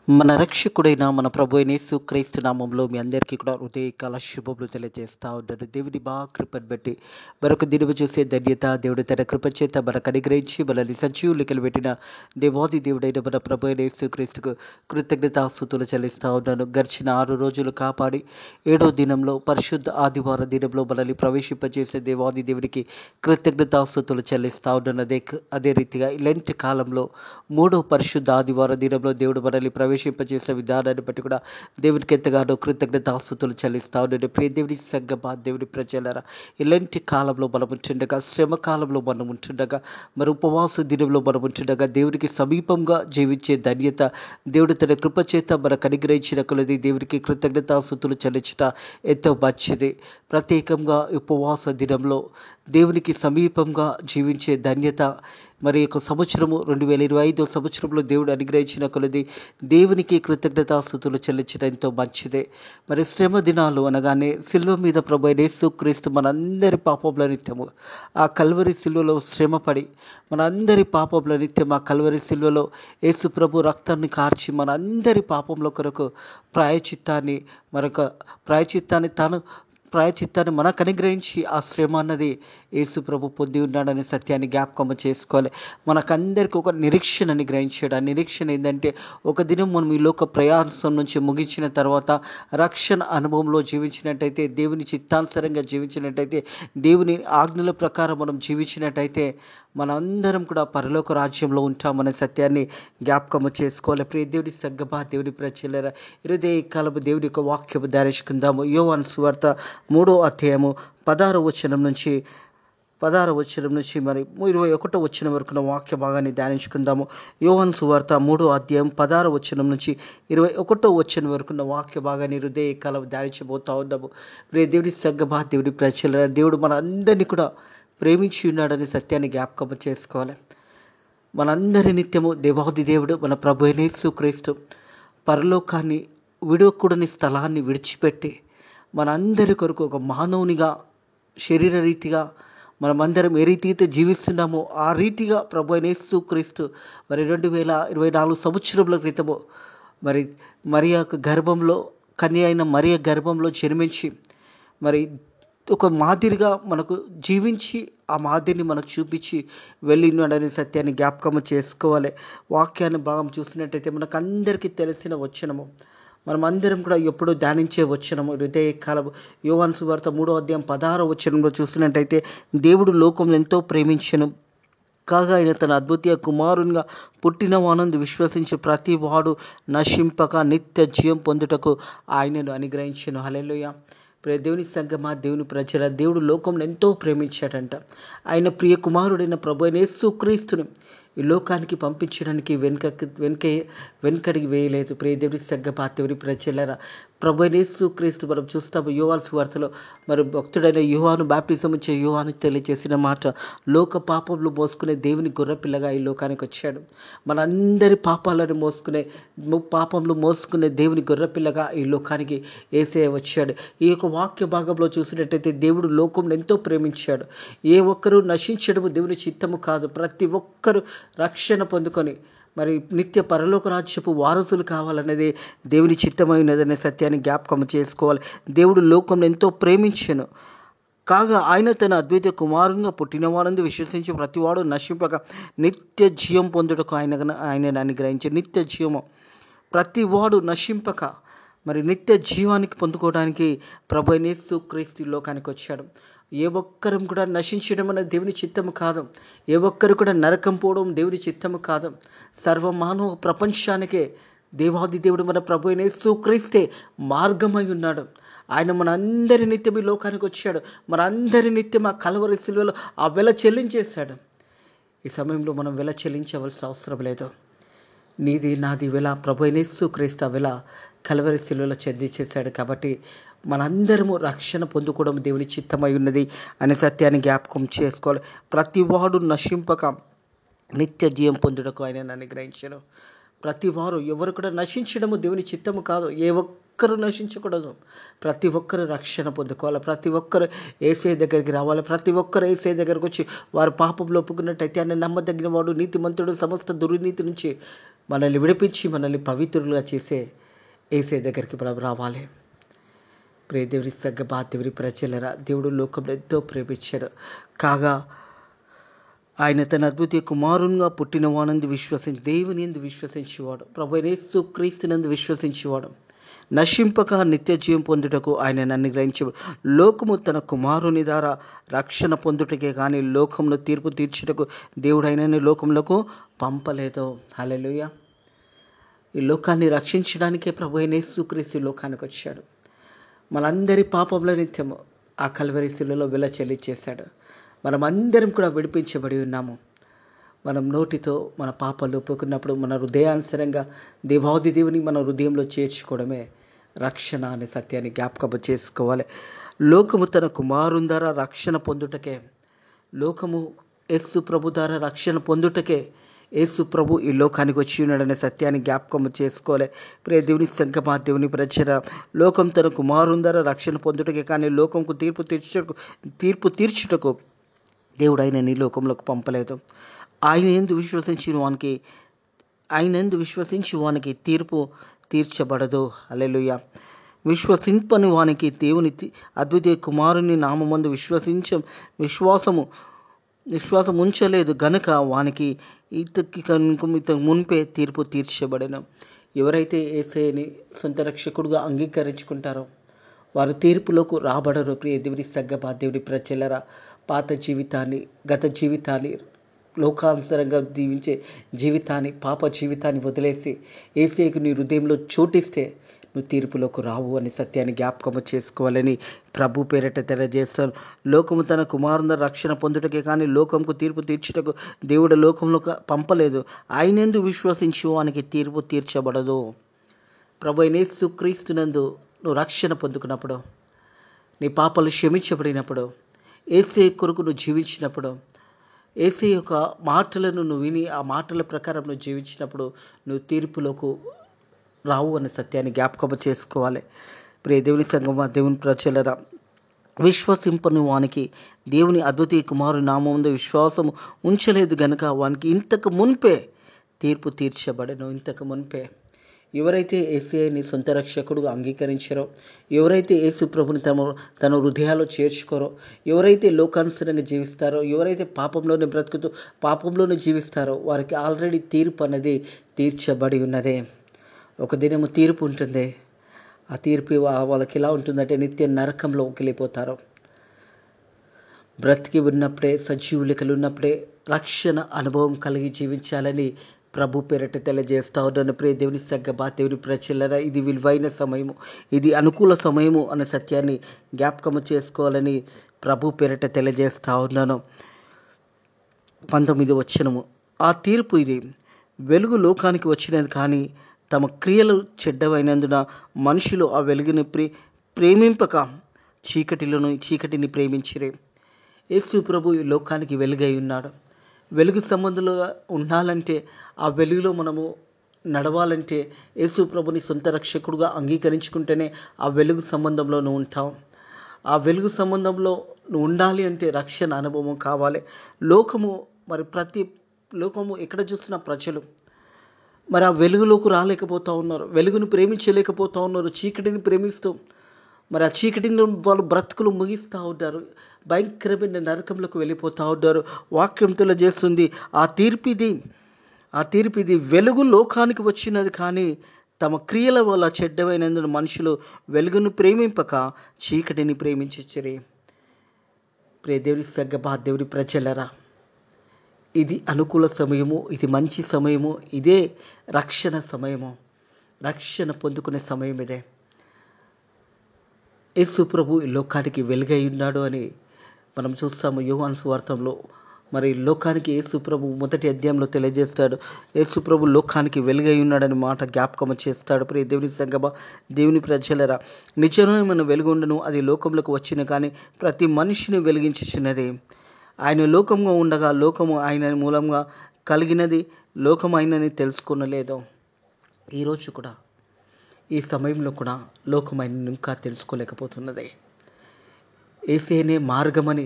మన రక్షకుడైన మన ప్రభు అయిన యేసుక్రీస్తు నామంలో మీ అందరికీ కూడా హృదయకాల శుభములు తెలియజేస్తా ఉన్నాను. దేవుని కృపను బట్టి మరొక దినము చూసే ధన్యత దేవుడు తన కృప చేత మనకు అనుగ్రహించి మనల్ని సజీవులకి పెట్టిన దేవాది దేవుడైన మన ప్రభు అయిన యేసుక్రీస్తుకు కృతజ్ఞతాస్తుతులు చెల్లిస్తా ఉన్నాను. గడిచిన 6 రోజులు కాపాడి 7వ దినంలో పరిశుద్ధ ఆదివారం దినంలో మనల్ని ప్రవేశింపజేసిన దేవాది దేవుడికి కృతజ్ఞతాస్తుతులు చెల్లిస్తా ఉన్నాను. అదే రీతిగా ఇలాంటి కాలంలో 3వ పరిశుద్ధ ఆదివారం దినంలో దేవుడు మనల్ని ప్రవేశింపజేసిన విధానాన్ని బట్టి కూడా దేవునికి ఎంతగానో కృతజ్ఞతాస్తుతులు చెల్లిస్తా ఉన్నాను. ప్రియ దేవుని సంగమా, దేవుని ప్రజలారా, ఇలాంటి కాలంలో మనం ఉంటుండగా, శ్రమ కాలంలో మనం ఉంటుండగా, మరి ఉపవాస దినంలో మనం ఉంటుండగా దేవునికి సమీపంగా జీవించే ధన్యత దేవుడు తన కృప చేత మనకు అనుగ్రహించిన కొలది దేవునికి కృతజ్ఞతాస్తుతులు చెల్లించట ఎంతో మంచిది. ప్రత్యేకంగా ఉపవాస దినంలో దేవునికి సమీపంగా జీవించే ధన్యత మరి యొక్క సంవత్సరము 2025 సంవత్సరంలో దేవుడు అనుగ్రహించిన కొలది దేవునికి కృతజ్ఞతాస్తుతులు చెల్లించడం ఎంతో మంచిదే. మరి శ్రమ దినాలు అనగానే సిలువ మీద ప్రభు అయిన యేసుక్రీస్తు మనందరి పాపముల నిత్యము ఆ కల్వరి సిలువలో శ్రమపడి మనందరి పాపముల నిత్యం ఆ కల్వరి సిలువలో యేసు ప్రభు రక్తాన్ని కార్చి మనందరి పాపముల కొరకు ప్రాయచిత్తాన్ని మనకు అనుగ్రహించి ఆ శ్రమ అన్నది యేసు ప్రభు పొంది ఉన్నాడనే సత్యాన్ని జ్ఞాపకం చేసుకోవాలి. మనకందరికీ ఒక నిరీక్షణని గ్రహించాడు. ఆ నిరీక్షణ ఏంటంటే, ఒక దినం మనం ఈ లోక ప్రయాసం నుంచి ముగించిన తర్వాత రక్షణ అనుభవంలో జీవించినట్టయితే, దేవుని చిత్తానుసారంగా జీవించినట్టయితే, దేవుని ఆజ్ఞల ప్రకారం మనం జీవించినట్టయితే మనందరం కూడా పరలోక రాజ్యంలో ఉంటామనే సత్యాన్ని జ్ఞాపకము చేసుకోవాలి. ప్రియ దేవుడి సంగమా, దేవుని ప్రజలారా, ఈరోజు ఈ కాలము దేవుడి యొక్క వాక్యము ధ్యానించుకుందాము. యోహాను సువార్త 3వ అధ్యాయము 16వ వచనం నుంచి మరి 21వ వచనం వరకు వాక్య భాగాన్ని ధ్యానించుకుందాము. యోహాను సువార్త 3వ అధ్యాయం 16వ వచనం నుంచి 21వ వచనం వరకు వాక్య భాగాన్ని హృదయ కాలం ధ్యానించబోతా ఉన్నాము. ప్రియ దేవుడి సంగమా, దేవుడి ప్రజలారా, దేవుడు మన అందరినీ కూడా ప్రేమించి ఉన్నాడనే సత్యాన్ని జ్ఞాపకం చేసుకోవాలి. మనందరి నిత్యము దేవాది దేవుడు మన ప్రభు అయిన యేసుక్రీస్తు పరలోకాన్ని విడవకూడని స్థలాన్ని విడిచిపెట్టి మనందరి కొరకు ఒక మానవునిగా శరీర రీతిగా మనమందరం ఏ రీతి అయితే జీవిస్తున్నామో ఆ రీతిగా ప్రభు అయిన యేసుక్రీస్తు మరి 2024 సంవత్సరముల క్రితము మరియ గర్భంలో కన్య అయిన మరియ గర్భంలో జన్మించి మరి ఒక మాదిరిగా మనకు జీవించి ఆ మాదిరిని మనకు చూపించి వెళ్ళినాడనే సత్యాన్ని జ్ఞాపకం చేసుకోవాలి. వాక్యాన్ని భాగం చూసినట్టయితే మనకు అందరికీ తెలిసిన వచనము, మనం అందరం కూడా ఎప్పుడూ ధ్యానించే వచనము హృదయ కాలము. యోహాను సువార్త 3వ అధ్యాయం 16వ వచనంలో చూసినట్టయితే, దేవుడు లోకం ఎంతో ప్రేమించెను కాగా ఆయన తన అద్భుతీయ కుమారునిగా పుట్టిన వానందు విశ్వసించి ప్రతి వాడు నశింపక నిత్య జీవం పొందుటకు ఆయనను అనుగ్రహించెను. హల్లెలూయా. దేవుని సంగమా, దేవుని ప్రజల, దేవుడు లోకంలో ఎంతో ప్రేమించాడంట. ఆయన ప్రియ కుమారుడైన ప్రభు అయిన యేసుక్రీస్తుని ఈ లోకానికి పంపించడానికి వెనుకడికి వేయలేదు. ప్రియ దేవుని సంగమా, దేవుని ప్రజలరా, ప్రభు అయిన యేసుక్రీస్తు మనం చూస్తాము. యోహాను సువార్తలో మరి భక్తుడైన యోహాను, బాప్టిజం ఇచ్చే యోహాను తెలియజేసిన మాట, లోక పాపములు మోసుకునే దేవుని గొర్రెపిల్లగా ఈ లోకానికి వచ్చాడు. మనందరి పాపములు మోసుకునే దేవుని గొర్రెపిల్లగా ఈ లోకానికి యేసయ్య వచ్చాడు. ఈ యొక్క వాక్య భాగంలో చూసినట్టయితే, దేవుడు లోకంలో ఎంతో ప్రేమించాడు. ఏ ఒక్కరూ నశించడము దేవుని చిత్తము కాదు. ప్రతి ఒక్కరూ రక్షణ పొందుకొని మరి నిత్య పరలోక రాజ్యపు వారసులు కావాలనేది దేవుని చిత్తమైనదనే సత్యాన్ని జ్ఞాపకం చేసుకోవాలి. దేవుడు లోకంలో ఎంతో ప్రేమించెను కాగా ఆయన తన అద్వైత కుమారునిగా పుట్టినవారందు విశ్వసించి ప్రతివాడు నశింపక నిత్య జీవం పొందుటకు ఆయనను అనుగ్రహించి, నిత్య జీవము ప్రతివాడు నశింపక మరి నిత్య జీవానికి పొందుకోవడానికి ప్రభు అయిన యేసుక్రీస్తు లోకానికి వచ్చాడు. ఏ ఒక్కరం కూడా నశించడం అనేది దేవుని చిత్తము కాదు. ఏ ఒక్కరు కూడా నరకం పోవడం దేవుని చిత్తము కాదు. సర్వమానవ ప్రపంచానికే దేవాది దేవుడు మన ప్రభు అయిన యేసుక్రీస్తే మార్గమై ఉన్నాడు. ఆయన మన అందరి నిత్యం ఈ లోకానికి వచ్చాడు. మన అందరి నిత్యం ఆ కల్వరి సిలువలో ఆ వెల చెల్లించేశాడు. ఈ సమయంలో మనం వెల చెల్లించవలసిన అవసరం లేదు. నీది నాది వెల ప్రభు అయిన యేసుక్రీస్తు వెల కల్వరి సిలువలో చెల్లించేశాడు. కాబట్టి మనందరము రక్షణ పొందుకోవడం దేవుని చిత్తమై ఉన్నది అనే సత్యాన్ని జ్ఞాపకం చేసుకోవాలి. ప్రతివాడు నశింపక నిత్య జీవం పొందుటకు ఆయనను అనుగ్రహించాను. ప్రతివారు ఎవరు కూడా నశించడము దేవుని చిత్తము కాదు. ఏ ఒక్కరు నశించకూడదు. ప్రతి ఒక్కరు రక్షణ పొందుకోవాలి. ప్రతి ఒక్కరు యేసయ్య దగ్గరికి రావాలి. ప్రతి ఒక్కరు యేసయ్య దగ్గరకు వచ్చి వారు పాపంలో ఒప్పుకున్నట్టయితే ఆయన నమ్మదగిన వాడు, నీతిమంతుడు, సమస్త దుర్నీతి నుంచి మనల్ని విడిపించి మనల్ని పవిత్రులుగా చేసే యేసయ్య దగ్గరికి మనం రావాలి. ప్రియ దేవుని సంగమా, దేవుని ప్రజలరా, దేవుడు లోకంలో ఎంతో ప్రేమించాడు. కాగా ఆయన తన అద్భుత కుమారునిగా పుట్టిన వానందు విశ్వసించి, దేవుని యందు విశ్వసించేవాడు, ప్రభు అయిన యేసు క్రీస్తునందు విశ్వసించేవాడు నశింపక నిత్య జీవం పొందుటకు ఆయన అనుగ్రహించేవాడు. లోకము తన కుమారుని ద్వారా రక్షణ పొందుటకే కానీ లోకంలో తీర్పు తీర్చుటకు దేవుడు ఆయనని లోకంలోకి పంపలేదు. హల్లెలూయా. ఈ లోకాన్ని రక్షించడానికే ప్రభు అయిన యేసు క్రీస్తు లోకానికి వచ్చాడు. మనందరి పాపంలో నిత్యము ఆ కల్వరి శిలువలో వెల చెల్లించేశాడు. మనం అందరం కూడా విడిపించబడి ఉన్నాము. మనం నోటితో మన పాపాలు ఒప్పుకున్నప్పుడు మన హృదయానుసరంగా దేవాది దేవుని మన హృదయంలో చేర్చుకోవడమే రక్షణ అనే సత్యాన్ని జ్ఞాపకం చేసుకోవాలి. లోకము తన కుమారుని ద్వారా రక్షణ పొందుటకే, లోకము యేసు ప్రభు ద్వారా రక్షణ పొందుటకే యేసు ప్రభు ఈ లోకానికి వచ్చి ఉన్నాడనే సత్యాన్ని జ్ఞాపకం చేసుకోవాలి. ప్రియ దేవుని సంగమా, దేవుని ప్రజల, లోకం తన కుమారుని ద్వారా రక్షణ పొందుటకే కానీ లోకంకు తీర్పు తీర్చుటకు దేవుడు ఆయన ఈ లోకంలోకి పంపలేదు. ఆయన యందు విశ్వసించి వానికి తీర్పు తీర్చబడదు. హల్లెలూయా. విశ్వసింపని వానికి దేవుని అద్వితీయ కుమారుని నామమందు విశ్వాసం ఉంచలేదు గనుక వానికి ఇతకు మున్పే తీర్పు తీర్చబడను. ఎవరైతే యేసయ్యని సొంత రక్షకుడుగా అంగీకరించుకుంటారో వారు తీర్పులోకి రాబడరు. ప్రియ దేవుని సంగమా, దేవుని ప్రజలరా, పాత జీవితాన్ని, గత జీవితాన్ని, లోకానుసారంగా జీవించే జీవితాన్ని, పాప జీవితాన్ని వదిలేసి యేసయ్యకు నీ హృదయంలో చోటిస్తే నువ్వు తీర్పులోకి రావు అనే సత్యాన్ని జ్ఞాపకము చేసుకోవాలని ప్రభు పేరిట తెలియజేస్తాను. లోకము తన కుమారుని రక్షణ పొందుటకే కానీ లోకంకు తీర్పు తీర్చుటకు దేవుడు లోకంలోకి పంపలేదు. ఆయనందు విశ్వసించు వానికి తీర్పు తీర్చబడదు. ప్రభు అయిన యేసు క్రీస్తునందు నువ్వు రక్షణ పొందుకున్నప్పుడు, నీ పాపాలు క్షమించబడినప్పుడు, యేసయ్య కొరకు నువ్వు జీవించినప్పుడు, యేసయ్య యొక్క మాటలను నువ్వు విని ఆ మాటల ప్రకారం నువ్వు జీవించినప్పుడు నువ్వు తీర్పులోకి రావు అనే సత్యాన్ని జ్ఞాపకం చేసుకోవాలి. ప్రియ దేవుని సంగమా, దేవుని ప్రజలరా, విశ్వసింపని వానికి దేవుని అద్వితీయ కుమారుని నామముందు విశ్వాసము ఉంచలేదు గనుక వానికి ఇంతకు మున్పే తీర్పు తీర్చబడను. ఇంతకు మున్పే ఎవరైతే యేసయ్యని సొంత రక్షకుడుగా అంగీకరించారో, ఎవరైతే యేసు ప్రభుని తన హృదయాల్లో చేర్చుకోరో, ఎవరైతే లోకానుసరంగా జీవిస్తారో, ఎవరైతే పాపంలోనే బ్రతుకుతూ పాపంలోనే జీవిస్తారో వారికి ఆల్రెడీ తీర్పు అనేది తీర్చబడి ఉన్నదే. ఒక దినము తీర్పు ఉంటుంది. ఆ తీర్పు వాళ్ళకి ఎలా ఉంటుందంటే నిత్య నరకంలోకి వెళ్ళిపోతారు. బ్రతికి ఉన్నప్పుడే, సజీవులికలు ఉన్నప్పుడే రక్షణ అనుభవం కలిగి జీవించాలని ప్రభు పేరట తెలియజేస్తా ఉన్నాను. ప్రియ దేవుని సంగమా, దేవుని ప్రజలరా, ఇది విలువైన సమయము, ఇది అనుకూల సమయము అనే సత్యాన్ని జ్ఞాపకము చేసుకోవాలని ప్రభు పేరట తెలియజేస్తా ఉన్నాను. 19వ వచనము, ఆ తీర్పు ఇది, వెలుగు లోకానికి వచ్చినది కానీ తమ క్రియలు చెడ్డవైనందున మనుషులు ఆ వెలుగుని ప్రేమింపక చీకటిని ప్రేమించిరే. యేసు ప్రభు ఈ లోకానికి వెలుగై ఉన్నాడు. వెలుగు సంబంధంలో ఉండాలంటే, ఆ వెలుగులో మనము నడవాలంటే యేసు ప్రభుని సొంత రక్షకుడుగా అంగీకరించుకుంటేనే ఆ వెలుగు సంబంధంలో నువ్వు ఉంటావు. ఆ వెలుగు సంబంధంలో నువ్వు ఉండాలి అంటే రక్షణ అనుభవం కావాలి. లోకము ఎక్కడ చూసినా ప్రజలు మరి ఆ వెలుగులోకి రాలేకపోతూ ఉన్నారు, వెలుగును ప్రేమించలేకపోతూ ఉన్నారు, చీకటిని ప్రేమిస్తూ మరి ఆ చీకటిని వాళ్ళు బ్రతుకులు ముగిస్తూ ఉంటారు, భయంకరమైన నరకంలోకి వెళ్ళిపోతూ ఉంటారు. వాక్యం తెలియజేస్తుంది, ఆ తీర్పు ఇది, వెలుగు లోకానికి వచ్చినది కానీ తమ క్రియల వల్ల చెడ్డవైనందున మనుషులు వెలుగును ప్రేమింపక చీకటిని ప్రేమించిరి. ప్రియ దేవుని సంగమా, దేవుని ప్రజలరా, ఇది అనుకూల సమయము, ఇది మంచి సమయము, ఇదే రక్షణ సమయము, రక్షణ పొందుకునే సమయం ఇదే. యేసు ప్రభు ఈ లోకానికి వెలుగై ఉన్నాడు అని మనం చూస్తాము. యోహాను సువార్తలో మరి లోకానికి యేసు ప్రభు మొదటి అధ్యాయంలో తెలియజేస్తాడు. యేసు ప్రభు లోకానికి వెలుగై ఉన్నాడని మాట జ్ఞాపకం చేస్తాడు. ప్రియ దేవుని సంగమా, దేవుని ప్రజలరా, నిజమైన వెలుగుండును, అది లోకంలోకి వచ్చిన కానీ ప్రతి మనిషిని వెలిగించుచున్నది. ఆయన లోకంగా ఉండగా లోకము ఆయన మూలంగా కలిగినది, లోకం ఆయనని తెలుసుకొనలేదు. ఈరోజు కూడా, ఈ సమయంలో కూడా లోకం ఆయనను ఇంకా తెలుసుకోలేకపోతున్నది. యేసయ్యనే మార్గమని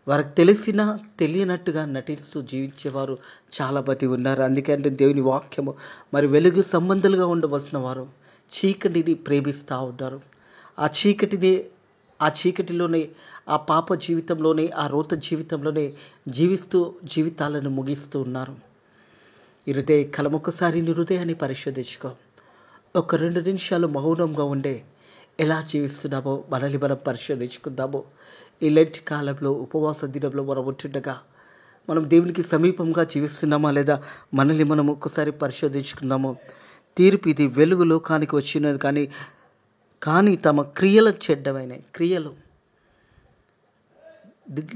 వారికి తెలిసినా తెలియనట్టుగా నటిస్తూ జీవించేవారు చాలా మంది ఉన్నారు. అందుకంటే దేవుని వాక్యము మరి వెలుగు సంబంధాలుగా ఉండవలసిన వారు చీకటిని ప్రేమిస్తూ ఉన్నారు. ఆ చీకటిని ఆ చీకటిలోనే ఆ పాప జీవితంలోనే ఆ రోత జీవితంలోనే జీవిస్తూ జీవితాలను ముగిస్తూ ఉన్నారు. ఈ హృదయ కలమొకసారి నీ హృదయాన్ని పరిశోధించుకో. ఒక 2 నిమిషాలు మౌనంగా ఉండే ఎలా జీవిస్తున్నామో మనల్ని మనం పరిశోధించుకుందాము. ఈ లెంట్ కాలంలో ఉపవాస దినంలో మనం ఉంటుండగా మనం దేవునికి సమీపంగా జీవిస్తున్నామా లేదా మనల్ని మనం ఒక్కసారి పరిశోధించుకుందాము. తీర్పు ఇది, వెలుగు లోకానికి వచ్చినది కానీ కానీ తమ క్రియలు చెడ్డమైనవి. క్రియలు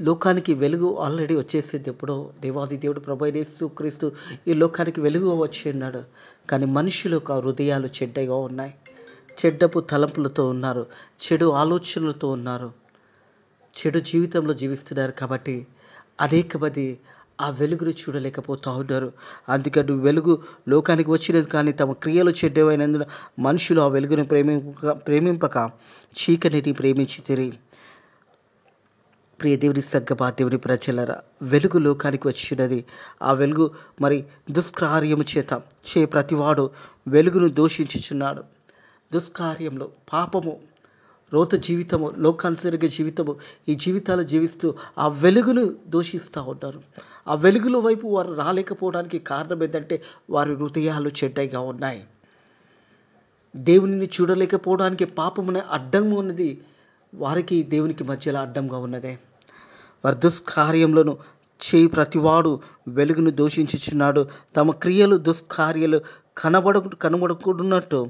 లోకానికి వెలుగు ఆల్రెడీ వచ్చేసింది ఎప్పుడో. దేవాది దేవుడు ప్రభు అయిన యేసుక్రీస్తు ఈ లోకానికి వెలుగు వచ్చి ఉన్నాడు. కానీ మనుషుల యొక్క హృదయాలు చెడ్డగా ఉన్నాయి. చెడ్డపు తలంపులతో ఉన్నారు, చెడు ఆలోచనలతో ఉన్నారు, చెడు జీవితంలో జీవిస్తున్నారు. కాబట్టి అనేక మంది ఆ వెలుగును చూడలేకపోతూ ఉన్నారు. అందుకని వెలుగు లోకానికి వచ్చినది కానీ తమ క్రియలు చెడ్డమైనందున మనుషులు ఆ వెలుగును ప్రేమింపక చీకటిని ప్రేమించితిరి. ప్రియ దేవుని సంగమా, దేవుని ప్రజలరా, వెలుగు లోకానికి వచ్చినది. ఆ వెలుగు మరి దుష్కార్యము చేత ప్రతివాడు వెలుగును దూషించుచున్నాడు. దుష్కార్యంలో పాపము, రోత జీవితము, లోకానుసరిగా జీవితము, ఈ జీవితాలు జీవిస్తూ ఆ వెలుగును దూషిస్తూ ఉంటారు. ఆ వెలుగుల వైపు వారు రాలేకపోవడానికి కారణం ఏంటంటే వారి హృదయాలు చెడ్డగా ఉన్నాయి. దేవునిని చూడలేకపోవడానికి పాపమునే అడ్డం ఉన్నది. వారికి దేవునికి మధ్యలో అడ్డంగా ఉన్నదే. వారి దుష్కార్యములను ప్రతివాడు వెలుగును దూషించుచున్నాడు. తమ క్రియలు దుష్కార్యాలు కనబడకున్నట్టు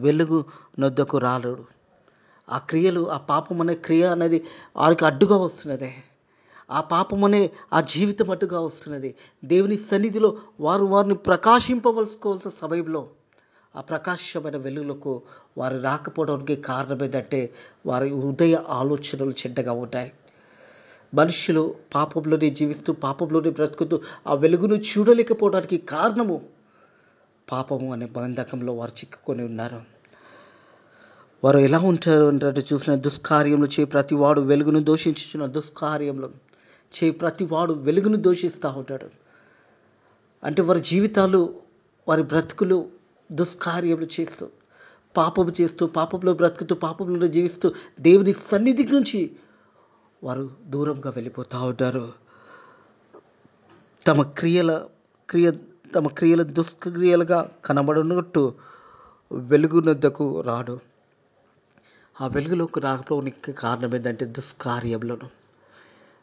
వెలుగు నొద్దకు రాలేడు. ఆ క్రియలు, ఆ పాపం అనే క్రియ అనేది వారికి అడ్డుగా వస్తున్నదే. ఆ పాపం అనే ఆ జీవితం అడ్డుగా వస్తున్నది. దేవుని సన్నిధిలో వారిని ప్రకాశింపవలసుకోవాల్సిన సమయంలో ఆ ప్రకాశమైన వెలుగులకు వారు రాకపోవడానికి కారణం ఏంటంటే వారి హృదయ ఆలోచనలు చెడ్డగా ఉంటాయి. మనుషులు పాపంలోనే జీవిస్తూ పాపంలోనే బ్రతుకుతూ ఆ వెలుగును చూడలేకపోవడానికి కారణము పాపము అనే బంధకంలో వారు చిక్కుకొని ఉన్నారు. వారు ఎలా ఉంటారు అంటే చూసిన దుష్కార్యములు ప్రతివాడు వెలుగును దూషించుచున్న దుష్కార్యములు ప్రతివాడు వెలుగును దూషిస్తూ ఉంటాడు. అంటే వారి జీవితాలు, వారి బ్రతుకులు దుష్కార్యములు చేస్తూ పాపంలో బ్రతుకుతూ పాపంలో జీవిస్తూ దేవుని సన్నిధి నుంచి వారు దూరంగా వెళ్ళిపోతూ ఉంటారు. తమ క్రియల దుష్క్రియలుగా కనబడినట్టు వెలుగునొద్దకు రాడు. ఆ వెలుగులోకి రాకపోవడానికి కారణం ఏంటంటే దుష్కార్యములను,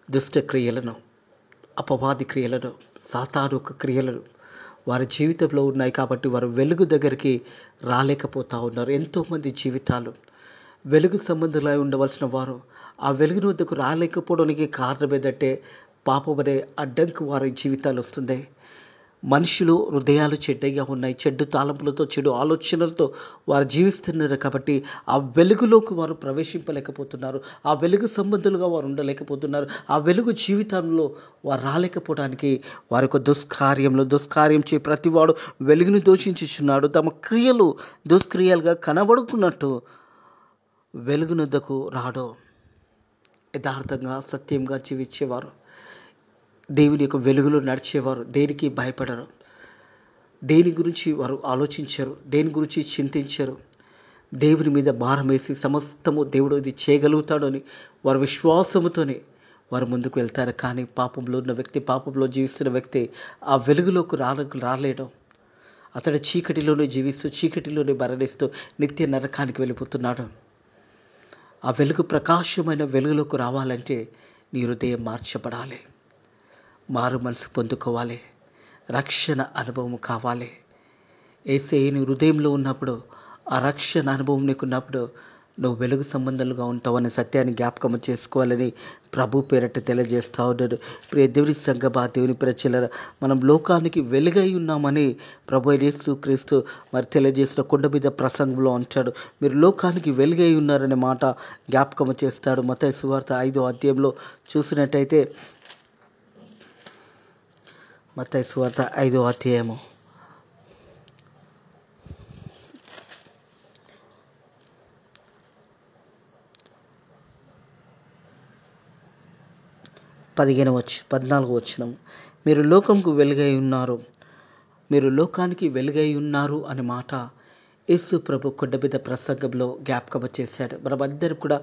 దుష్ట క్రియలను, అపవాది క్రియలను, సాతాను క్రియలను వారి జీవితంలో ఉన్నాయి. కాబట్టి వారు వెలుగు దగ్గరికి రాలేకపోతూ ఉన్నారు. ఎంతోమంది జీవితాలు వెలుగు సంబంధులై ఉండవలసిన వారు ఆ వెలుగుని వద్దకు రాలేకపోవడానికి కారణం ఏంటంటే పాపం అనే అడ్డంకు వారి జీవితాలు వస్తుంది. మనుషులు హృదయాలు చెడ్డగా ఉన్నాయి. చెడ్డు తాళంపులతో, చెడు ఆలోచనలతో వారు జీవిస్తున్నారు. కాబట్టి ఆ వెలుగులోకి వారు ప్రవేశింపలేకపోతున్నారు. ఆ వెలుగు సంబంధులుగా వారు ఉండలేకపోతున్నారు. ఆ వెలుగు జీవితంలో వారు రాలేకపోవడానికి వారి యొక్క దుష్కార్యం ప్రతివాడు వెలుగును దూషించుచున్నాడు. తమ క్రియలు దుష్క్రియలుగా కనబడుకున్నట్టు వెలుగునొద్దకు రాడు. యథార్థంగా సత్యంగా జీవించేవారు, దేవుని యొక్క వెలుగులో నడిచేవారు దేనికి భయపడరు. దేని గురించి వారు ఆలోచించరు, దేని గురించి చింతించరు. దేవుని మీద భారం వేసి సమస్తము దేవుడు ఇది చేయగలుగుతాడని వారు విశ్వాసముతోనే వారు ముందుకు వెళ్తారు. కానీ పాపంలో ఉన్న వ్యక్తి, పాపంలో జీవిస్తున్న వ్యక్తి ఆ వెలుగులోకి రాలేడు. అతడు చీకటిలోనే జీవిస్తూ చీకటిలోనే మరణిస్తూ నిత్య నరకానికి వెళ్ళిపోతున్నాడు. ఆ వెలుగు, ప్రకాశమైన వెలుగులోకి రావాలంటే నీ హృదయం మార్చబడాలి, మారు మనసు పొందుకోవాలి, రక్షణ అనుభవం కావాలి. యేసయ్య నీ హృదయంలో ఉన్నప్పుడు, ఆ రక్షణ అనుభవం నీకు ఉన్నప్పుడు నువ్వు వెలుగు సంబంధాలుగా ఉంటావనే సత్యాన్ని జ్ఞాపకం చేసుకోవాలని ప్రభు పేరట తెలియజేస్తూ ఉన్నాడు. ప్రియ దేవుని సంగమా, దేవుని ప్రజలారా, మనం లోకానికి వెలుగై ఉన్నామని ప్రభు యేసుక్రీస్తు మరి తెలియజేసిన కొండ మీద ప్రసంగంలో అంటాడు. మీరు లోకానికి వెలుగై ఉన్నారనే మాట జ్ఞాపకం చేస్తాడు. మత్తయి సువార్త 5వ అధ్యాయంలో చూసినట్టయితే, మత్తయి సువార్త 5వ అధ్యాయము 14 వచనం, మీరు లోకంకు వెలుగై ఉన్నారు, మీరు లోకానికి వెలుగై ఉన్నారు అనే మాట యేసు ప్రభు కొండ మీద ప్రసంగంలో జ్ఞాపకం చేశాడు. మనమందరం కూడా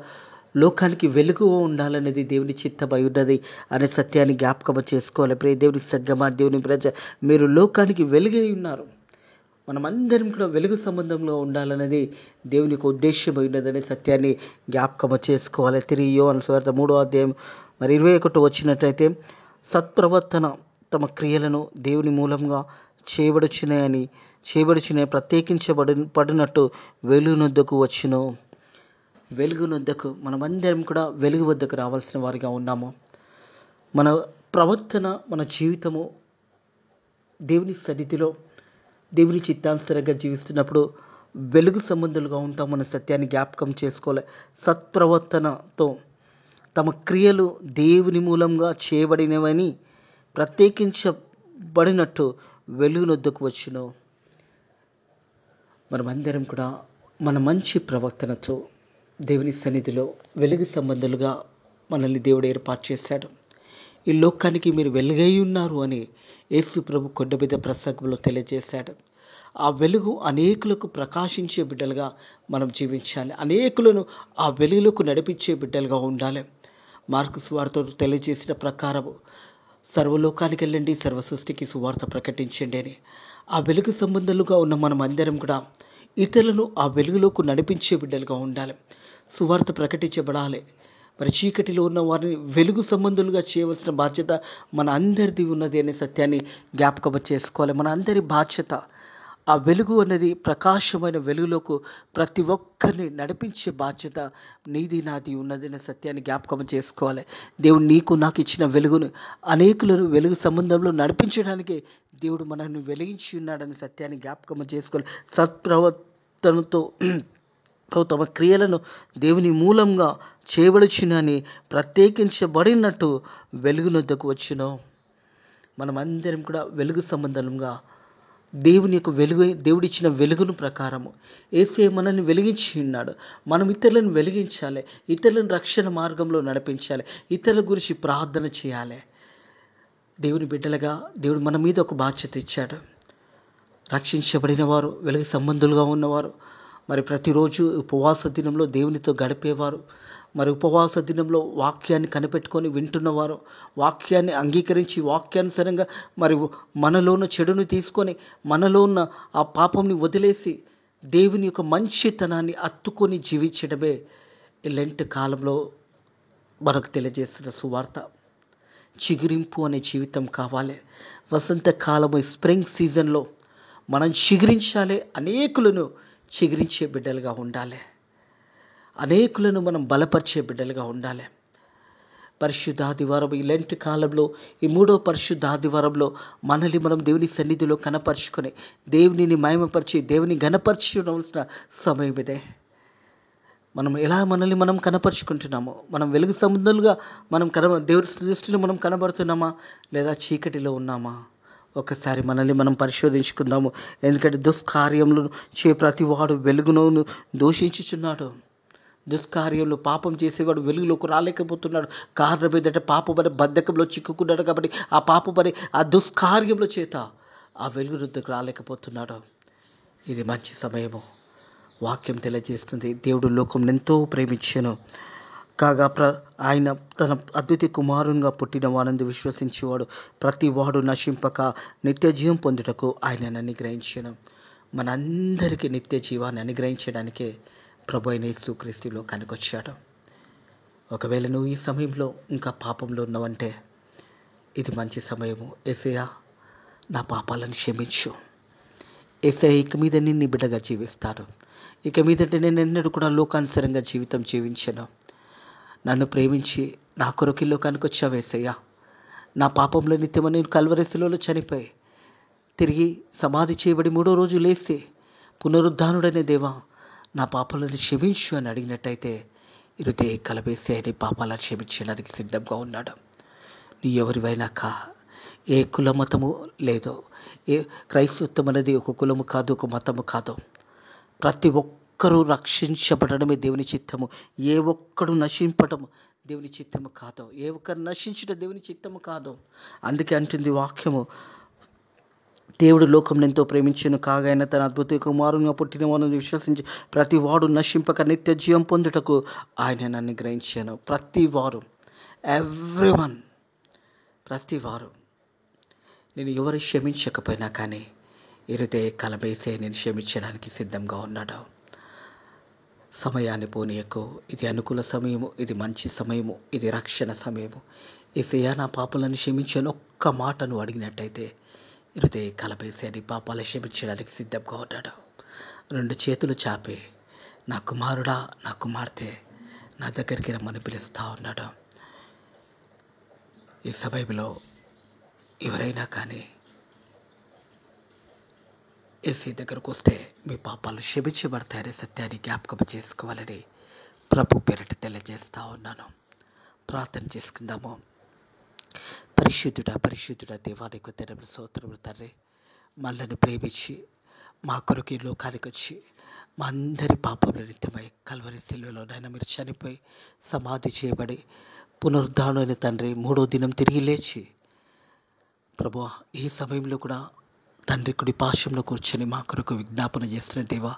లోకానికి వెలుగుగా ఉండాలనేది దేవుని చిత్తమై ఉన్నది అనే సత్యాన్ని జ్ఞాపకం చేసుకోవాలి. ప్రియ దేవుని సంగమా, దేవుని ప్రజ, మీరు లోకానికి వెలుగై ఉన్నారు. మనమందరం కూడా వెలుగు సంబంధంలో ఉండాలనేది దేవుని యొక్క ఉద్దేశమై ఉన్నదనే సత్యాన్ని జ్ఞాపకం చేసుకోవాలి. తిరిగి యోహాను సువార్త 3వ అధ్యాయం 21 వచ్చినట్లయితే, సత్ప్రవర్తన తమ క్రియలను దేవుని మూలంగా చేయబడుచున్నాయని ప్రత్యేకించబడినట్టు వెలుగునొద్దకు వచ్చును. వెలుగునొద్దకు మనమందరం కూడా వెలుగు వద్దకు రావాల్సిన వారిగా ఉన్నాము. మన ప్రవర్తన, మన జీవితము దేవుని సన్నిధిలో దేవుని చిత్తానుసారంగా జీవిస్తున్నప్పుడు వెలుగు సంబంధులుగా ఉంటామన్న సత్యాన్ని జ్ఞాపకం చేసుకోవాలి. సత్ప్రవర్తనతో తమ క్రియలు దేవుని మూలంగా చేయబడినవని ప్రత్యేకించబడినట్టు వెలుగునొద్దకు వచ్చును. మనమందరం కూడా మన మంచి ప్రవర్తనతో దేవుని సన్నిధిలో వెలుగు సంబంధులుగా మనల్ని దేవుడు ఏర్పాటు చేశాడు. ఈ లోకానికి మీరు వెలుగై ఉన్నారు అని యేసు ప్రభు కొండ మీద ప్రసంగంలో తెలియజేశాడు. ఆ వెలుగు అనేకులకు ప్రకాశించే బిడ్డలుగా మనం జీవించాలి. అనేకులను ఆ వెలుగులకు నడిపించే బిడ్డలుగా ఉండాలి. మార్కు సువార్త తెలియజేసిన ప్రకారము సర్వలోకానికి వెళ్ళండి, సర్వ సృష్టికి సువార్త ప్రకటించండి అని. ఆ వెలుగు సంబంధాలుగా ఉన్న మనం అందరం కూడా ఇతరులను ఆ వెలుగులోకి నడిపించే బిడ్డలుగా ఉండాలి. సువార్త ప్రకటించబడాలి. మరి చీకటిలో ఉన్న వారిని వెలుగు సంబంధులుగా చేయవలసిన బాధ్యత మన అందరిది ఉన్నది అనే సత్యాన్ని జ్ఞాపకం చేసుకోవాలి. మన అందరి బాధ్యత ఆ వెలుగు అనేది ప్రకాశమైన వెలుగులోకి ప్రతి ఒక్కరిని నడిపించే బాధ్యత నీది నాది ఉన్నది అనే సత్యాన్ని జ్ఞాపకం చేసుకోవాలి. దేవుడు నీకు నాకు ఇచ్చిన వెలుగును అనేకులను వెలుగు సంబంధంలో నడిపించడానికి దేవుడు మనల్ని వెలిగించి ఉన్నాడనే సత్యాన్ని జ్ఞాపకం చేసుకోవాలి. సత్ప్రవర్తనతో తమ క్రియలను దేవుని మూలంగా చేయబడుచునని ప్రత్యేకించబడినట్టు వెలుగునొద్దకు వచ్చును. మనమందరం కూడా వెలుగు సంబంధంగా దేవుని యొక్క దేవుడిచ్చిన వెలుగును ప్రకారము యేసయ్య మనల్ని వెలిగించి ఉన్నాడు. మనం ఇతరులను వెలిగించాలి, ఇతరులను రక్షణ మార్గంలో నడిపించాలి, ఇతరుల గురించి ప్రార్థన చేయాలి. దేవుని బిడ్డలుగా దేవుడు మన మీద ఒక బాధ్యత ఇచ్చాడు. రక్షించబడిన వారు, వెలుగు సంబంధులుగా ఉన్నవారు, మరి ప్రతిరోజు ఉపవాస దినంలో దేవునితో గడిపేవారు, మరి ఉపవాస దినంలో వాక్యాన్ని కనిపెట్టుకొని వింటున్నవారు, వాక్యాన్ని అంగీకరించి వాక్యానుసారంగా మరి మనలో ఉన్న చెడును తీసుకొని మనలో ఉన్న ఆ పాపంని వదిలేసి దేవుని యొక్క మంచితనాన్ని అత్తుకొని జీవించడమే ఈ లెంట్ కాలంలో మనకు తెలియజేస్తున్న సువార్త. చిగురింపు అనే జీవితం కావాలి. వసంతకాలము స్ప్రింగ్ సీజన్లో మనం చిగురించాలి. అనేకులను చిగురించే బిడ్డలుగా ఉండాలి. అనేకులను మనం బలపరిచే బిడ్డలుగా ఉండాలి. పరిశుద్ధాదివారం, ఈ లెంట్ కాలంలో, ఈ 3వ పరిశుద్ధాదివారంలో మనల్ని మనం దేవుని సన్నిధిలో కనపరుచుకొని దేవునిని మహిమపరిచి దేవుని ఘనపరచవలసిన సమయం ఇదే. మనం ఎలా మనల్ని మనం కనపరుచుకుంటున్నామో, మనం వెలుగు సంబంధాలుగా మనం దేవుని దృష్టిలో మనం కనబడుతున్నామా లేదా చీకటిలో ఉన్నామా? ఒకసారి మనల్ని మనం పరిశోధించుకుందాము. ఎందుకంటే దుష్కార్యములు ప్రతి వాడు వెలుగును దూషించుచున్నాడు. దుష్కార్యంలో పాపం చేసేవాడు వెలుగులోకి రాలేకపోతున్నాడు. కారణం ఏంటంటే పాపమనే బద్ధకంలో చిక్కుకున్నాడు. కాబట్టి ఆ పాపమనే ఆ దుష్కార్యముల చేత ఆ వెలుగుకు రాలేకపోతున్నాడు. ఇది మంచి సమయము. వాక్యం తెలియజేస్తుంది, దేవుడు లోకం ఎంతో ప్రేమించెను కాగా ఆయన తన అద్వితీయ కుమారునిగా పుట్టిన వానందు విశ్వసించేవాడు ప్రతి వాడు నశింపక నిత్య జీవం పొందుటకు ఆయనను అనుగ్రహించెను. మనందరికీ నిత్య జీవాన్ని అనుగ్రహించడానికే ప్రభు అయిన యేసుక్రీస్తు లోకానికి వచ్చాడు. ఒకవేళ నువ్వు ఈ సమయంలో ఇంకా పాపంలో ఉన్నావంటే ఇది మంచి సమయము. యేసయ్యా, నా పాపాలను క్షమించు. యేసయ్య ఇక మీద నీ బిడ్డగా జీవిస్తాను. ఇక మీదంటే నేను ఎన్నడూ కూడా లోకానుసారంగా జీవితం జీవించను. నన్ను ప్రేమించి నా కొరకు ఈ లోకానికి వచ్చావు యేసయ్యా. నా పాపంలో నిత్యమని నేను కల్వరి శిలువలో చనిపోయి తిరిగి సమాధి చేయబడి 3వ రోజు లేసి పునరుద్ధానుడనే దేవా, నా పాపాలను క్షమించు అని అడిగినట్టయితే ఇరుదే కలవేసి ఆయన పాపాలను క్షమించడానికి సిద్ధంగా ఉన్నాడు. నీ ఎవరివైనాక ఏ కుల మతము లేదో, ఏ క్రైస్తత్వం అనేది ఒక కులము కాదు, ఒక మతము కాదు. ప్రతి ఒక్కరూ రక్షించబడడమే దేవుని చిత్తము. ఏ ఒక్కడు నశింపటం దేవుని చిత్తము కాదు. ఏ ఒక్కరు నశించడం దేవుని చిత్తము కాదు. అందుకే అంటుంది వాక్యము, దేవుడు లోకంలో ఎంతో ప్రేమించును కాగా తన అద్భుత కుమారునిగా పుట్టిన వారిని విశ్వసించి ప్రతి వాడు నశింపక నిత్య జీవం పొందుటకు ఆయన నన్ను గ్రహించాను. ప్రతి వారు, ఎవ్రీవన్, ప్రతి వారు, నేను ఎవరు క్షమించకపోయినా కానీ ఇరుదే కలబేసే నేను క్షమించడానికి సిద్ధంగా ఉన్నాడు. సమయాన్ని పోనీయకు. ఇది అనుకూల సమయము, ఇది మంచి సమయము, ఇది రక్షణ సమయము. యేసయ్యా నా పాపాలను క్షమించని ఒక్క మాట నువ్వు అడిగినట్టయితే హృదయ కలబేసి నీ పాపాలు క్షమించడానికి సిద్ధంగా ఉన్నాడు. రెండు చేతులు చాపి నా కుమారుడా, నా కుమార్తె నా దగ్గరికి రమ్మని పిలుస్తూ ఉన్నాడు. ఈ సమయంలో ఎవరైనా కానీ యేసయ్య దగ్గరకు వస్తే మీ పాపాలు క్షమించబడతాయనే సత్యాన్ని జ్ఞాపకం చేసుకోవాలని ప్రభు పేరిట తెలియజేస్తూ ఉన్నాను. ప్రార్థన చేసుకుందాము. పరిశుద్ధుడా దేవానికి తెరపు స్తోత్రములు తండ్రి. మనల్ని ప్రేమించి మా కొరకు ఈ లోకానికి వచ్చి మా అందరి పాపముల నిమిత్తమై కల్వరి శిలువలో నాయన మీరు చనిపోయి సమాధి చేయబడి పునరుద్ధానులైన తండ్రి, మూడో దినం తిరిగి లేచి ప్రభువా ఈ సమయంలో కూడా తండ్రి కుడి పార్శ్వంలో కూర్చొని మా కొరకు విజ్ఞాపన చేస్తున్న దేవా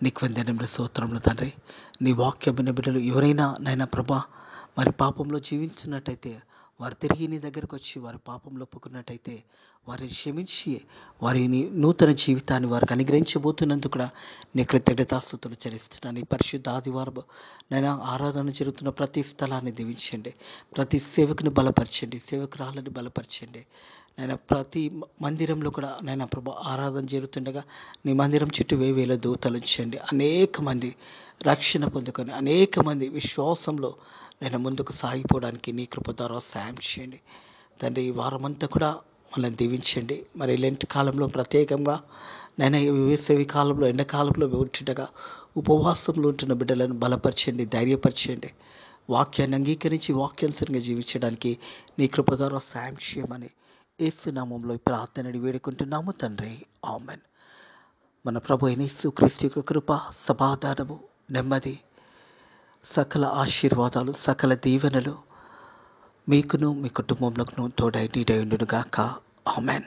నీకు వందనములు స్తోత్రములు తండ్రి. నీ వాక్యమైన బిడ్డలు ఎవరైనా నాయన ప్రభా మరి పాపంలో జీవించున్నట్టయితే వారు తిరిగి నీ దగ్గరకు వచ్చి వారి పాపంలో ఒప్పుకున్నట్టయితే వారిని క్షమించి వారిని నూతన జీవితాన్ని వారికి అనుగ్రహించబోతున్నందుకు కూడా నీ కృతజ్ఞతాస్తుతులు చెల్లిస్తున్నాను. ఈ పరిశుద్ధ ఆదివారం నైనా ఆరాధన జరుగుతున్న ప్రతి స్థలాన్ని దీవించండి. ప్రతి సేవకుని బలపరచండి, సేవకురాళ్ళని బలపరచండి. నైనా ప్రతి మందిరంలో కూడా నైనా ప్రభు ఆరాధన జరుగుతుండగా నీ మందిరం చుట్టూ వేవేల దూతలు ఉంచండి. అనేక మంది రక్షణ పొందుకొని అనేక మంది విశ్వాసంలో నేను ముందుకు సాగిపోవడానికి నీ కృప ద్వారా సాయం చేయండి తండ్రి. ఈ వారమంతా కూడా మనల్ని దీవించండి. మరి ఇలాంటి కాలంలో ప్రత్యేకంగా నేను వేసవి కాలంలో ఎండాకాలంలో ఉంటుండగా ఉపవాసంలో ఉంటున్న బిడ్డలను బలపరచండి, ధైర్యపరచండి. వాక్యాన్ని అంగీకరించి వాక్యానుసరంగా జీవించడానికి నీ కృప ద్వారా సాయం చేయమని యేసు నామములో ప్రార్థనని వేడుకుంటున్నాము తండ్రి. ఆమెన్. మన ప్రభు అయిన యేసుక్రీస్తు యొక్క కృప, సమాధానము, నెమ్మది, సకల ఆశీర్వాదాలు, సకల దీవెనలు మీకును మీ కుటుంబంలోను తోడై నీడై ఉండును గాక. ఆమెన్.